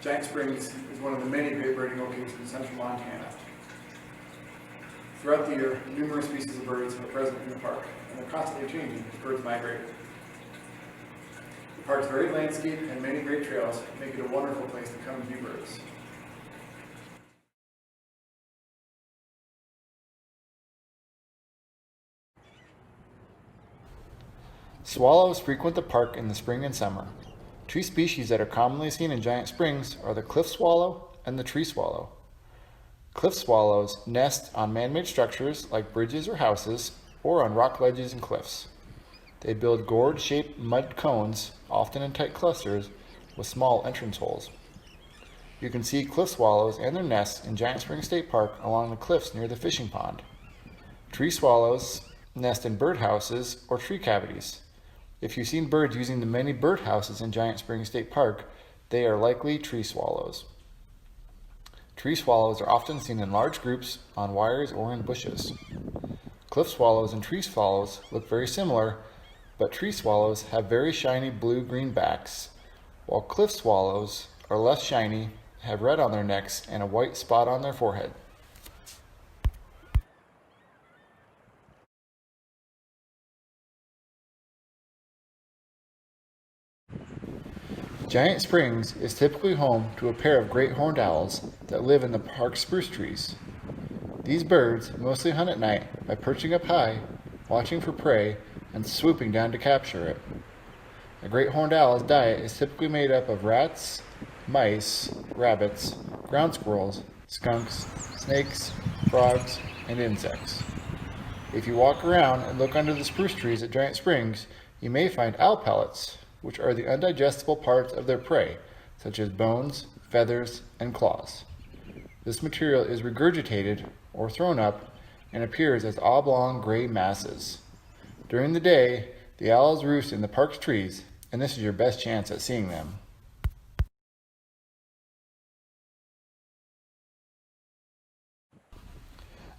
Giant Springs is one of the many great birding locations in central Montana. Throughout the year, numerous species of birds are present in the park, and they're constantly changing as birds migrate. The park's varied landscape and many great trails make it a wonderful place to come view birds. Swallows frequent the park in the spring and summer. Two species that are commonly seen in Giant Springs are the cliff swallow and the tree swallow. Cliff swallows nest on man-made structures like bridges or houses, or on rock ledges and cliffs. They build gourd-shaped mud cones, often in tight clusters, with small entrance holes. You can see cliff swallows and their nests in Giant Springs State Park along the cliffs near the fishing pond. Tree swallows nest in birdhouses or tree cavities. If you've seen birds using the many birdhouses in Giant Springs State Park, they are likely tree swallows. Tree swallows are often seen in large groups on wires or in bushes. Cliff swallows and tree swallows look very similar, but tree swallows have very shiny blue-green backs, while cliff swallows are less shiny, have red on their necks, and a white spot on their forehead. Giant Springs is typically home to a pair of great horned owls that live in the park's spruce trees. These birds mostly hunt at night by perching up high, watching for prey, and swooping down to capture it. A great horned owl's diet is typically made up of rats, mice, rabbits, ground squirrels, skunks, snakes, frogs, and insects. If you walk around and look under the spruce trees at Giant Springs, you may find owl pellets, which are the undigestible parts of their prey, such as bones, feathers, and claws. This material is regurgitated or thrown up and appears as oblong gray masses. During the day, the owls roost in the park's trees, and this is your best chance at seeing them.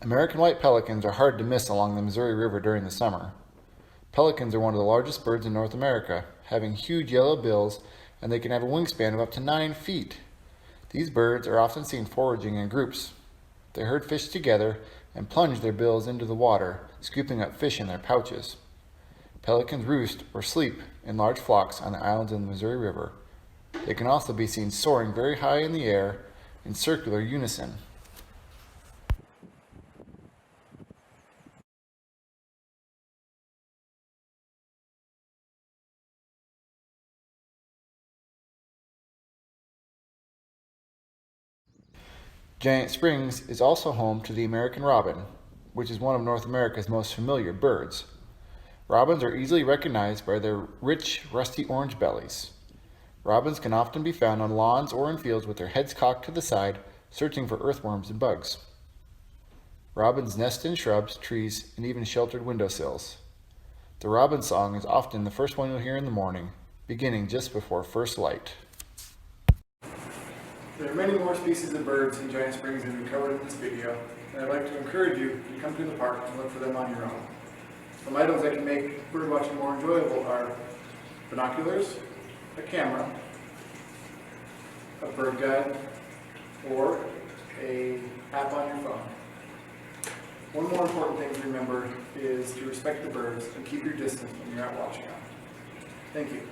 American white pelicans are hard to miss along the Missouri River during the summer. Pelicans are one of the largest birds in North America, having huge yellow bills, and they can have a wingspan of up to 9 feet. These birds are often seen foraging in groups. They herd fish together and plunge their bills into the water, scooping up fish in their pouches. Pelicans roost or sleep in large flocks on the islands of the Missouri River. They can also be seen soaring very high in the air in circular unison. Giant Springs is also home to the American robin, which is one of North America's most familiar birds. Robins are easily recognized by their rich, rusty orange bellies. Robins can often be found on lawns or in fields with their heads cocked to the side, searching for earthworms and bugs. Robins nest in shrubs, trees, and even sheltered windowsills. The robin song is often the first one you'll hear in the morning, beginning just before first light. There are many more species of birds in Giant Springs than we covered in this video, and I'd like to encourage you to come to the park and look for them on your own. Some items that can make bird watching more enjoyable are binoculars, a camera, a bird guide, or an app on your phone. One more important thing to remember is to respect the birds and keep your distance when you're out watching them. Thank you.